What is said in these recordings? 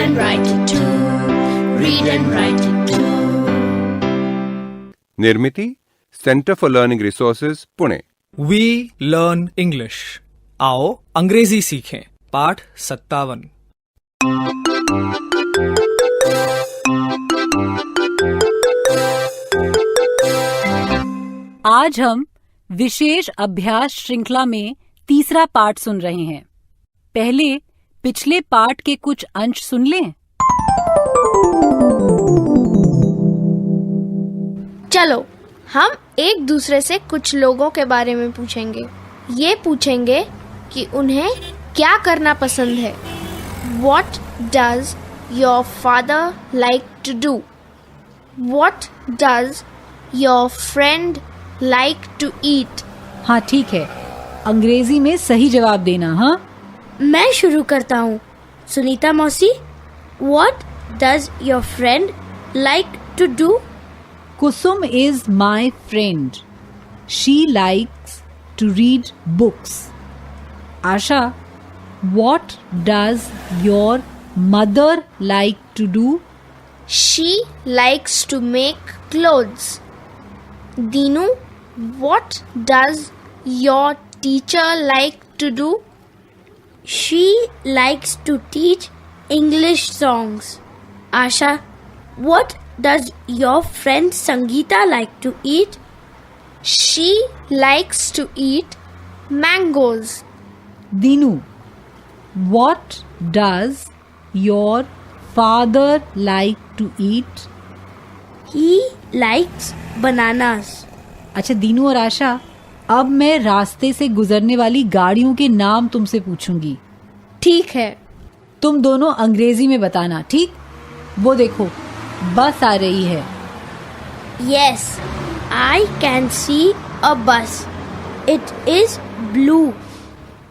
and write it too. Read and write it too. Nirmiti centre for learning resources Pune. We learn English. आओ अंग्रेजी सीखें। पाठ 57। आज हम विशेष अभ्यास श्रृंखला में तीसरा पाठ सुन रहे हैं। पहले पिछले पाठ के कुछ अंश सुन लें। चलो हम एक दूसरे से कुछ लोगों के बारे में पूछेंगे। ये पूछेंगे कि उन्हें क्या करना पसंद है। What does your father like to do? What does your friend like to eat? हाँ ठीक है, अंग्रेजी में सही जवाब देना। हाँ, मैं शुरू करता हूँ। सुनीता मौसी, What does your friend like to do? Kusum is my friend. She likes to read books. Asha, what does your mother like to do? She likes to make clothes. Dinu, what does your teacher like to do? She likes to teach English songs. Asha, what does your friend Sangeeta like to eat? She likes to eat mangoes. Dinu, what does your father like to eat? He likes bananas. अच्छा दीनू और आशा, अब मैं रास्ते से गुजरने वाली गाड़ियों के नाम तुमसे पूछूंगी। ठीक है। तुम दोनों अंग्रेजी में बताना, ठीक? वो देखो, बस आ रही है। Yes, I can see a bus. It is blue.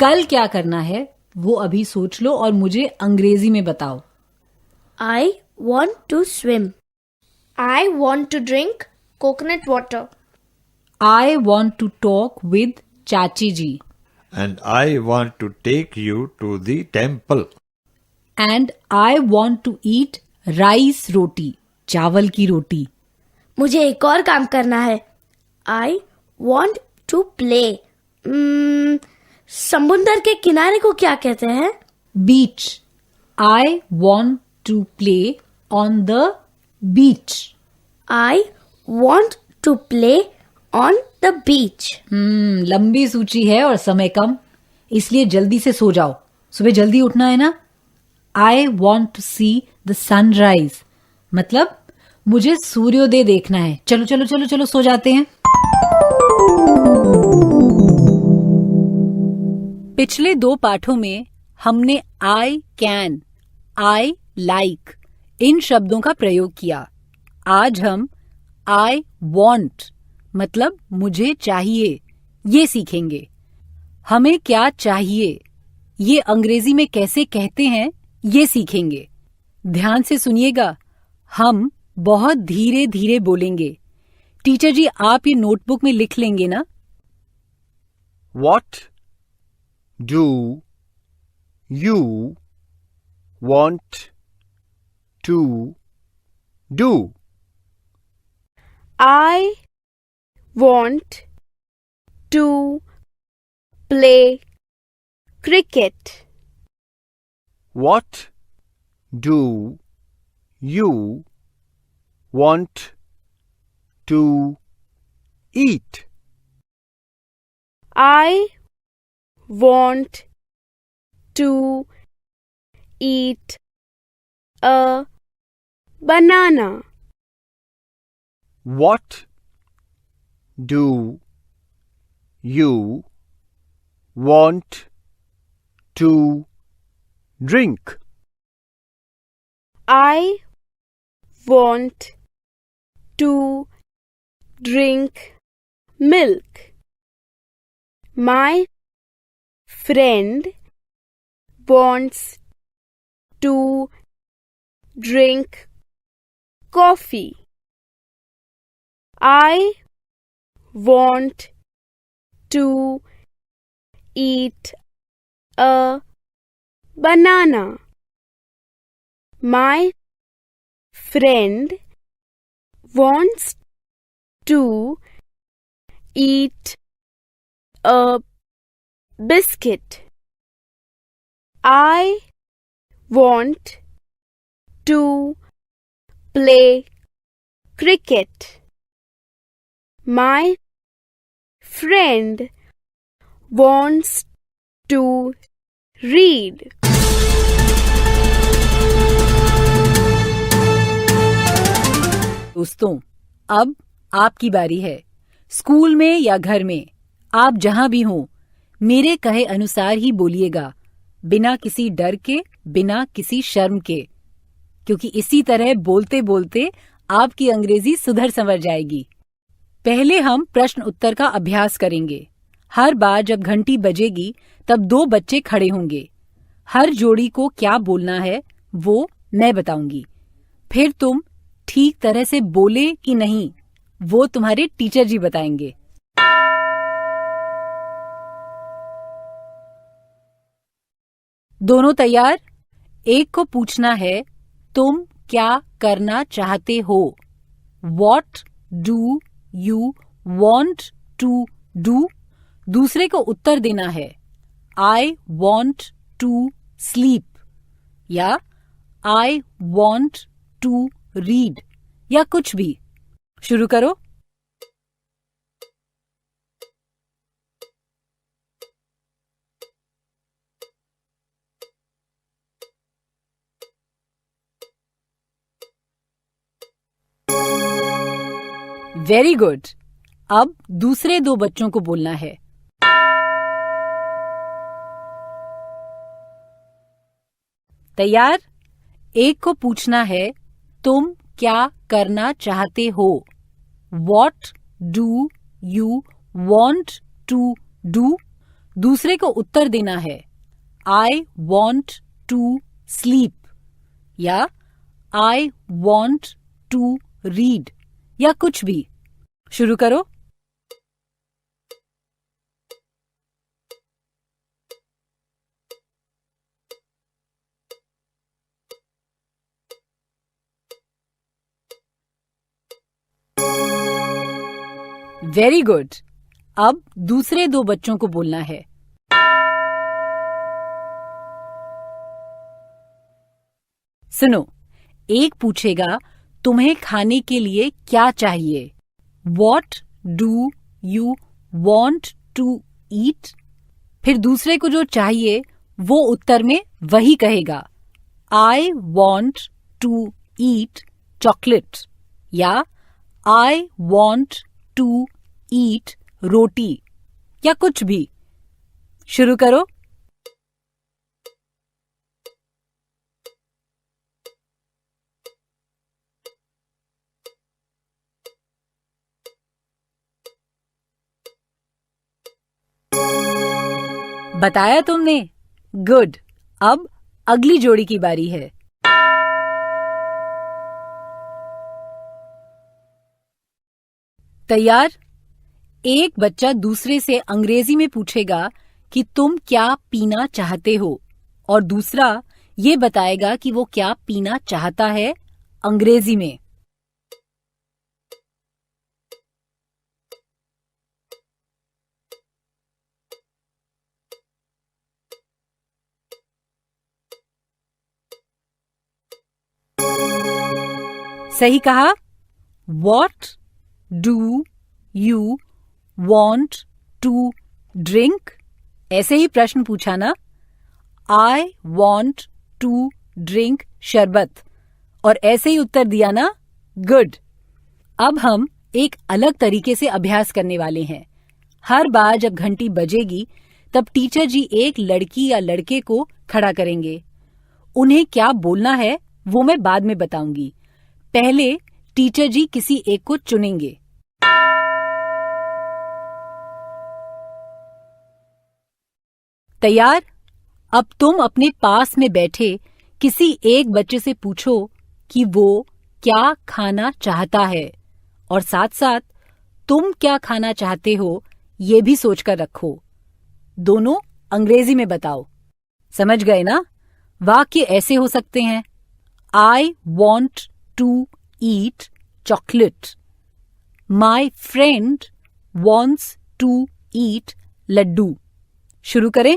कल क्या करना है वो अभी सोच लो और मुझे अंग्रेजी में बताओ। I want to swim. I want to drink coconut water. I want to talk with चाची जी। And I want to take you to the temple. And I want to eat rice रोटी, चावल की रोटी। मुझे एक और काम करना है। I want to play. समुंदर के किनारे को क्या कहते हैं? Beach. I want to play on the beach. I want to play on the beach. लंबी सूची है और समय कम, इसलिए जल्दी से सो जाओ। सुबह जल्दी उठना है ना। I want to see the sunrise. मतलब मुझे सूर्योदय देखना है। चलो चलो चलो चलो सो जाते हैं। पिछले दो पाठों में हमने I can, I like इन शब्दों का प्रयोग किया। आज हम I want मतलब मुझे चाहिए ये सीखेंगे। हमें क्या चाहिए, ये अंग्रेजी में कैसे कहते हैं, ये सीखेंगे। ध्यान से सुनिएगा, हम बहुत धीरे धीरे बोलेंगे। टीचर जी, आप ये नोटबुक में लिख लेंगे ना? What do you want to do? I want to play cricket. What do you want to eat? I want to eat a banana. What do you want to drink? I want to drink milk. My friend wants to drink coffee. I want to eat a banana. My friend wants to eat a biscuit. I want to play cricket. My friend wants to read. दोस्तों, अब आपकी बारी है। School में या घर में, आप जहां भी हों, मेरे कहे अनुसार ही बोलिएगा, बिना किसी डर के, बिना किसी शर्म के, क्योंकि इसी तरह बोलते बोलते आपकी अंग्रेजी सुधर संवर जाएगी। पहले हम प्रश्न उत्तर का अभ्यास करेंगे। हर बार जब घंटी बजेगी तब 2 बच्चे खड़े होंगे। हर जोड़ी को क्या बोलना है वो मैं बताऊंगी। फिर तुम ठीक तरह से बोले कि नहीं वो तुम्हारे टीचर जी बताएंगे। दोनों तैयार? एक को पूछना है, तुम क्या करना चाहते हो? What do you want to do? दूसरे को उत्तर देना है, I want to sleep या I want to read या कुछ भी। शुरू करो। Very good. अब दूसरे 2 बच्चों को बोलना है। तैयार? एक को पूछना है, तुम क्या करना चाहते हो? What do you want to do? दूसरे को उत्तर देना है, I want to sleep या I want to read या कुछ भी। शुरू करो। Very good. अब दूसरे 2 बच्चों को बोलना है। सुनो, एक पूछेगा, तुम्हें खाने के लिए क्या चाहिए? What do you want to eat? फिर दूसरे को जो चाहिए वो उत्तर में वही कहेगा, I want to eat chocolate या I want to eat रोटी या कुछ भी। शुरू करो। बताया तुमने? गुड। अब अगली जोड़ी की बारी है। तैयार? एक बच्चा दूसरे से अंग्रेजी में पूछेगा कि तुम क्या पीना चाहते हो, और दूसरा ये बताएगा कि वो क्या पीना चाहता है अंग्रेजी में। सही कहा। What do you want to drink? ऐसे ही प्रश्न पूछा ना। I want to drink शरबत, और ऐसे ही उत्तर दिया ना। गुड। अब हम एक अलग तरीके से अभ्यास करने वाले हैं। हर बार जब घंटी बजेगी तब टीचर जी एक लड़की या लड़के को खड़ा करेंगे। उन्हें क्या बोलना है वो मैं बाद में बताऊंगी। पहले टीचर जी किसी एक को चुनेंगे। तैयार? अब तुम अपने पास में बैठे किसी एक बच्चे से पूछो कि वो क्या खाना चाहता है, और साथ साथ तुम क्या खाना चाहते हो ये भी सोचकर रखो। दोनों अंग्रेजी में बताओ। समझ गए ना? वाक्य ऐसे हो सकते हैं, I want to eat chocolate. My friend wants to eat laddu. शुरू करें.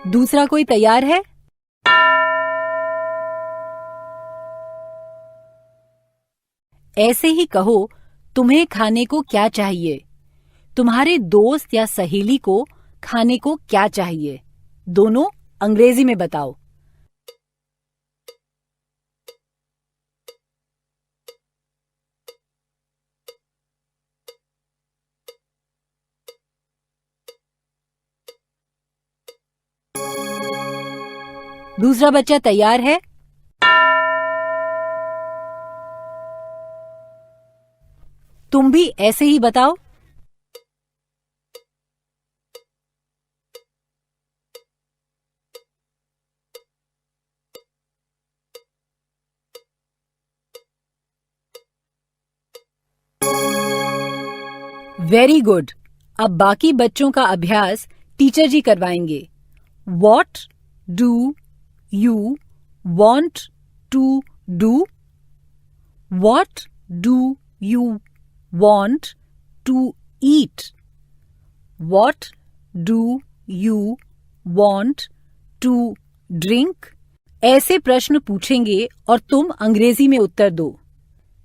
दूसरा कोई तैयार है? ऐसे ही कहो, तुम्हें खाने को क्या चाहिए. तुम्हारे दोस्त या सहेली को खाने को क्या चाहिए, दोनों अंग्रेजी में बताओ. दूसरा बच्चा तैयार है? तुम भी ऐसे ही बताओ. Very good. अब बाकी बच्चों का अभ्यास टीचर जी करवाएंगे. What do you want to do? What do you want to eat? What do you want to drink? ऐसे प्रश्न पूछेंगे और तुम अंग्रेजी में उत्तर दो.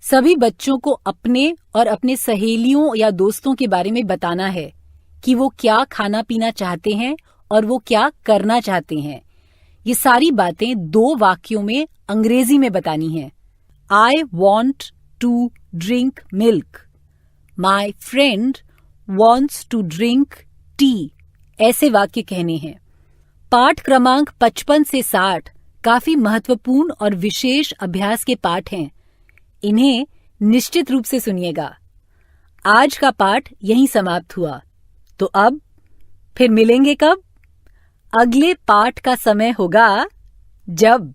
सभी बच्चों को अपने और अपने सहेलियों या दोस्तों के बारे में बताना है कि वो क्या खाना पीना चाहते हैं और वो क्या करना चाहते हैं. ये सारी बातें 2 वाक्यों में अंग्रेजी में बतानी है. I want to drink milk. My friend wants to drink tea. ऐसे वाक्य कहने हैं. पाठ क्रमांक 55 से 60 काफी महत्वपूर्ण और विशेष अभ्यास के पाठ हैं. इन्हें निश्चित रूप से सुनिएगा. आज का पाठ यहीं समाप्त हुआ. तो अब फिर मिलेंगे कब? अगले पाठ का समय होगा जब